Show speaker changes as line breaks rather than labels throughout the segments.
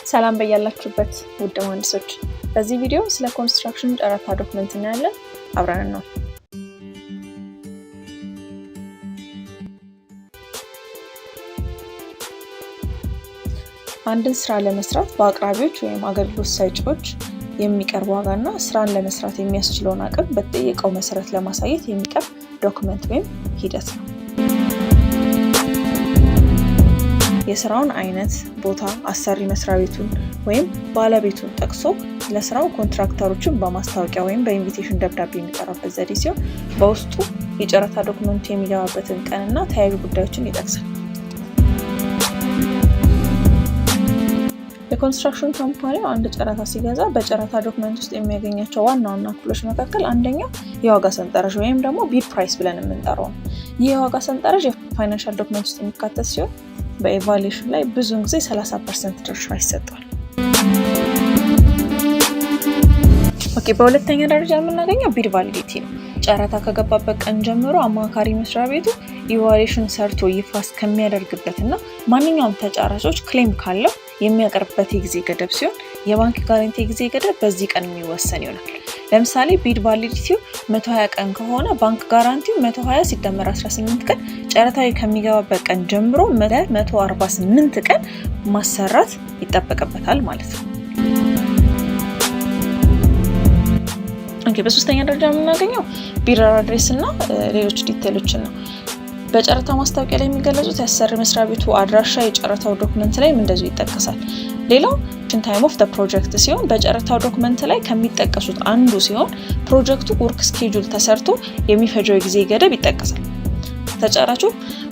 ሰላም በያላችሁበት ውድ መሐንዲሶች፣ በዚህ ቪዲዮ ስለ ኮንስትራክሽን ጨረታ ዶክመንት እናያለን። አብረን ነው። አንድን ስራ ለመስራት በአቅራቢዎች ወይም አገልግሎት ሰጪዎች የሚቀርብ ዋጋና ስራን ለመስራት የሚያስችለውን አቅም በተጠየቀው መሰረት ለማሳየት የሚቀርብ ዶክመንት ወይም ሂደት ነው። የስራውን አይነት፣ ቦታ፣ አሰሪ መስሪያ ቤቱን ወይም ባለቤቱን ጠቅሶ ለስራው ኮንትራክተሮችን በማስታወቂያ ወይም በኢንቪቴሽን ደብዳቤ የሚጠራበት ዘዴ ሲሆን በውስጡ የጨረታ ዶክመንቱ የሚገባበትን ቀንና ተያያዥ ጉዳዮችን ይጠቅሳል። የኮንስትራክሽን ካምፓኒው አንድ ጨረታ ሲገዛ በጨረታ ዶክመንት ውስጥ የሚያገኛቸው ዋና ዋና ክፍሎች መካከል አንደኛው የዋጋ ሰንጠረዥ ወይም ደግሞ ቢድ ፕራይስ ብለን የምንጠራው ነው። ይህ የዋጋ ሰንጠረዥ የፋይናንሻል ዶክመንት ውስጥ የሚካተት ሲሆን በኤቫሉዌሽን ላይ ብዙውን ጊዜ 30% ድርሻ ይሰጣል። በሁለተኛ ደረጃ የምናገኘው ቢድ ቫሊዲቲ ነው። ጨረታ ከገባበት ቀን ጀምሮ አማካሪ መስሪያ ቤቱ ኢቫሉዌሽን ሰርቶ ይፋ እስከሚያደርግበትና ማንኛውም ተጫራቾች ክሌም ካለው የሚያቀርብበት የጊዜ ገደብ ሲሆን የባንክ ጋራንቲ ጊዜ ገደብ በዚህ ቀን የሚወሰን ይሆናል። ለምሳሌ ቢድ ቫሊዲቲው 120 ቀን ከሆነ ባንክ ጋራንቲው 120 ሲደመር 18 ቀን ጨረታዊ ከሚገባበት ቀን ጀምሮ 148 ቀን ማሰራት ይጠበቅበታል ማለት ነው። በሶስተኛ ደረጃ የምናገኘው ቢደር አድሬስ እና ሌሎች ዲቴሎችን ነው። በጨረታ ማስታወቂያ ላይ የሚገለጹት የአሰሪ መስሪያ ቤቱ አድራሻ የጨረታው ዶክመንት ላይም እንደዚሁ ይጠቀሳል። ሌላው ታይም ኦፍ ፕሮጀክት ሲሆን በጨረታው ዶክመንት ላይ ከሚጠቀሱት አንዱ ሲሆን ፕሮጀክቱ ወርክ ስኬጁል ተሰርቶ የሚፈጀው የጊዜ ገደብ ይጠቀሳል። ተጫራቹ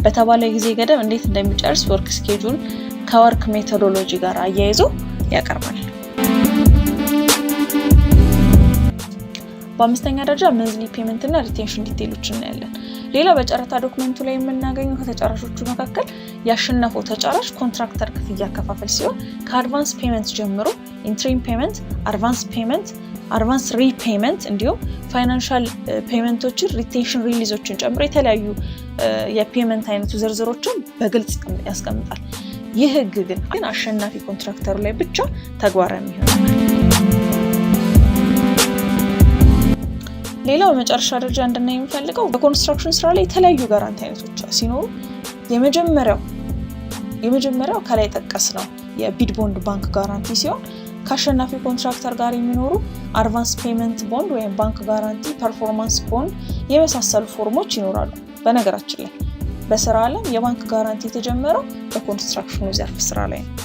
በተባለ ጊዜ ገደብ እንዴት እንደሚጨርስ ወርክ ስኬጁል ከወርክ ሜቶዶሎጂ ጋር አያይዞ ያቀርባል። በአምስተኛ ደረጃ መንዝሊ ፔመንት እና ሪቴንሽን ዲቴይሎችን እናያለን። ሌላው በጨረታ ዶክመንቱ ላይ የምናገኘው ከተጫራቾቹ መካከል ያሸነፈው ተጫራች ኮንትራክተር ክፍያ አከፋፈል ሲሆን ከአድቫንስ ፔመንት ጀምሮ ኢንትሪም ፔመንት፣ አድቫንስ ፔመንት፣ አድቫንስ ሪፔመንት እንዲሁም ፋይናንሻል ፔመንቶችን፣ ሪቴንሽን ሪሊዞችን ጨምሮ የተለያዩ የፔመንት አይነቱ ዝርዝሮችን በግልጽ ያስቀምጣል። ይህ ህግ ግን አሸናፊ ኮንትራክተሩ ላይ ብቻ ተግባራዊ ይሆናል። ሌላው በመጨረሻ ደረጃ እንድናይ የሚፈልገው በኮንስትራክሽን ስራ ላይ የተለያዩ ጋራንቲ አይነቶች ሲኖሩ የመጀመሪያው ከላይ ጠቀስ ነው የቢድ ቦንድ ባንክ ጋራንቲ ሲሆን ከአሸናፊ ኮንትራክተር ጋር የሚኖሩ አድቫንስ ፔመንት ቦንድ ወይም ባንክ ጋራንቲ፣ ፐርፎርማንስ ቦንድ የመሳሰሉ ፎርሞች ይኖራሉ። በነገራችን ላይ በስራ ዓለም የባንክ ጋራንቲ የተጀመረው በኮንስትራክሽኑ ዘርፍ ስራ ላይ ነው።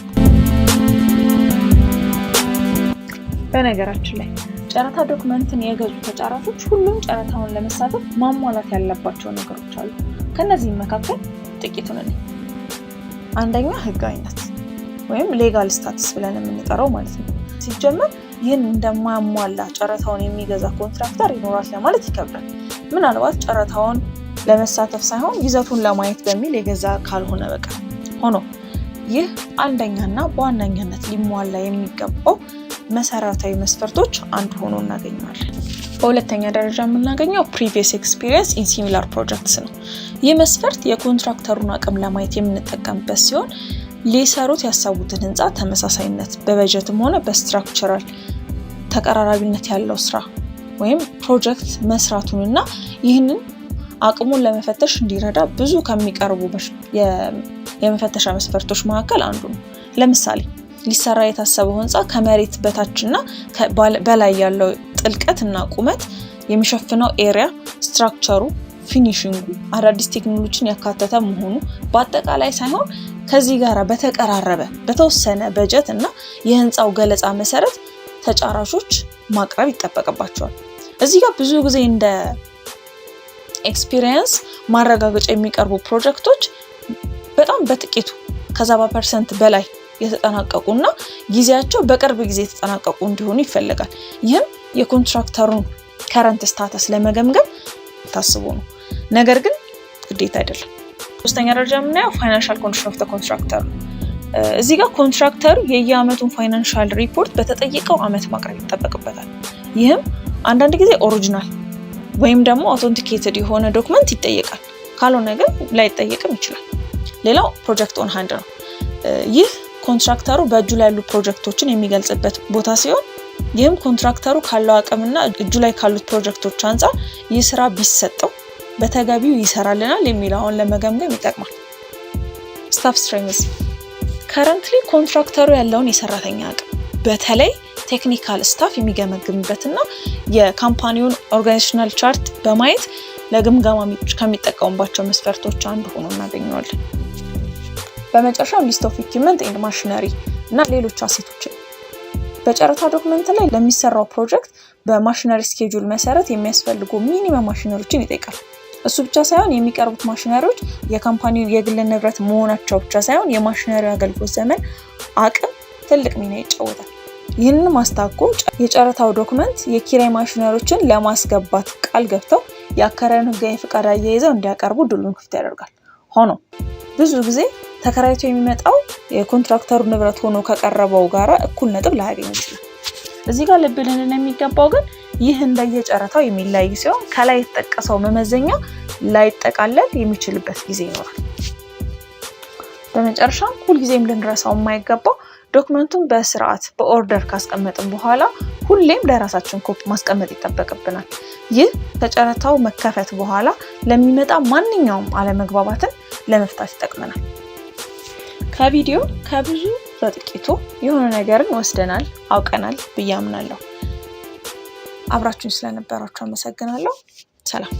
በነገራችን ላይ ጨረታ ዶክመንትን የገዙ ተጫራቾች ሁሉም ጨረታውን ለመሳተፍ ማሟላት ያለባቸው ነገሮች አሉ። ከነዚህም መካከል ጥቂቱን እንይ። አንደኛ ህጋዊነት ወይም ሌጋል ስታትስ ብለን የምንጠራው ማለት ነው። ሲጀመር ይህን እንደማያሟላ ጨረታውን የሚገዛ ኮንትራክተር ይኖራል ለማለት ይከብዳል። ምናልባት ጨረታውን ለመሳተፍ ሳይሆን ይዘቱን ለማየት በሚል የገዛ ካልሆነ በቀር። ሆኖ ይህ አንደኛና በዋነኛነት ሊሟላ የሚገባው መሰረታዊ መስፈርቶች አንዱ ሆኖ እናገኘዋለን። በሁለተኛ ደረጃ የምናገኘው ፕሪቪየስ ኤክስፒሪየንስ ኢን ሲሚላር ፕሮጀክትስ ነው። ይህ መስፈርት የኮንትራክተሩን አቅም ለማየት የምንጠቀምበት ሲሆን ሊሰሩት ያሰቡትን ህንፃ ተመሳሳይነት በበጀትም ሆነ በስትራክቸራል ተቀራራቢነት ያለው ስራ ወይም ፕሮጀክት መስራቱንና ይህንን አቅሙን ለመፈተሽ እንዲረዳ ብዙ ከሚቀርቡ የመፈተሻ መስፈርቶች መካከል አንዱ ነው። ለምሳሌ ሊሰራ የታሰበው ህንፃ ከመሬት በታችና በላይ ያለው ጥልቀትና ቁመት የሚሸፍነው ኤሪያ፣ ስትራክቸሩ፣ ፊኒሺንጉ አዳዲስ ቴክኖሎጂን ያካተተ መሆኑ በአጠቃላይ ሳይሆን ከዚህ ጋር በተቀራረበ በተወሰነ በጀት እና የህንፃው ገለጻ መሰረት ተጫራቾች ማቅረብ ይጠበቅባቸዋል። እዚህ ጋር ብዙ ጊዜ እንደ ኤክስፒሪየንስ ማረጋገጫ የሚቀርቡ ፕሮጀክቶች በጣም በጥቂቱ ከ70% በላይ የተጠናቀቁና ጊዜያቸው በቅርብ ጊዜ የተጠናቀቁ እንዲሆኑ ይፈልጋል። ይህም የኮንትራክተሩን ከረንት ስታተስ ለመገምገም ታስቦ ነው። ነገር ግን ግዴታ አይደለም። ሶስተኛ ደረጃ የምናየው ፋይናንሻል ኮንዲሽን ኦፍ ዘ ኮንትራክተር ነው። እዚህ ጋር ኮንትራክተሩ የየአመቱን ፋይናንሻል ሪፖርት በተጠየቀው አመት ማቅረብ ይጠበቅበታል። ይህም አንዳንድ ጊዜ ኦሪጂናል ወይም ደግሞ አውተንቲኬትድ የሆነ ዶክመንት ይጠየቃል። ካልሆነ ግን ላይጠየቅም ይችላል። ሌላው ፕሮጀክት ኦን ሃንድ ነው። ይህ ኮንትራክተሩ በእጁ ላይ ያሉ ፕሮጀክቶችን የሚገልጽበት ቦታ ሲሆን ይህም ኮንትራክተሩ ካለው አቅምና እጁ ላይ ካሉት ፕሮጀክቶች አንጻር ይህ ስራ ቢሰጠው በተገቢው ይሰራልናል የሚለውን ለመገምገም ይጠቅማል። ስታፍ ስትሬንግዝ ከረንትሊ ኮንትራክተሩ ያለውን የሰራተኛ አቅም በተለይ ቴክኒካል ስታፍ የሚገመግምበትና የካምፓኒውን ኦርጋናይዜሽናል ቻርት በማየት ለግምገማ ከሚጠቀሙባቸው መስፈርቶች አንዱ ሆኖ እናገኘዋለን። በመጨረሻም ሊስት ኦፍ ኢኩዊፕመንት ኤንድ ማሽነሪ እና ሌሎች አሴቶችን በጨረታ ዶክመንት ላይ ለሚሰራው ፕሮጀክት በማሽነሪ ስኬጁል መሰረት የሚያስፈልጉ ሚኒመም ማሽነሪዎችን ይጠይቃል። እሱ ብቻ ሳይሆን የሚቀርቡት ማሽነሪዎች የካምፓኒው የግል ንብረት መሆናቸው ብቻ ሳይሆን የማሽነሪ አገልግሎት ዘመን አቅም ትልቅ ሚና ይጫወታል። ይህንን ማስታኮ የጨረታው ዶክመንት የኪራይ ማሽነሪዎችን ለማስገባት ቃል ገብተው የአከራዩን ህጋዊ ፈቃድ አያይዘው እንዲያቀርቡ ድሉን ክፍት ያደርጋል። ሆኖ ብዙ ጊዜ ተከራይቶ የሚመጣው የኮንትራክተሩ ንብረት ሆኖ ከቀረበው ጋራ እኩል ነጥብ ላያገኝ ይችላል። እዚህ ጋር ልብ ልንል የሚገባው ግን ይህ እንደየጨረታው የሚለያይ ሲሆን ከላይ የተጠቀሰው መመዘኛ ላይጠቃለል የሚችልበት ጊዜ ይኖራል። በመጨረሻም ሁልጊዜም ልንረሳው የማይገባው ዶክመንቱን በስርዓት በኦርደር ካስቀመጥን በኋላ ሁሌም ለራሳችን ኮፒ ማስቀመጥ ይጠበቅብናል። ይህ ከጨረታው መከፈት በኋላ ለሚመጣ ማንኛውም አለመግባባትን ለመፍታት ይጠቅመናል። ከቪዲዮ ከብዙ በጥቂቱ የሆነ ነገርን ወስደናል፣ አውቀናል ብዬ አምናለሁ። አብራችሁን ስለነበራችሁ አመሰግናለሁ። ሰላም።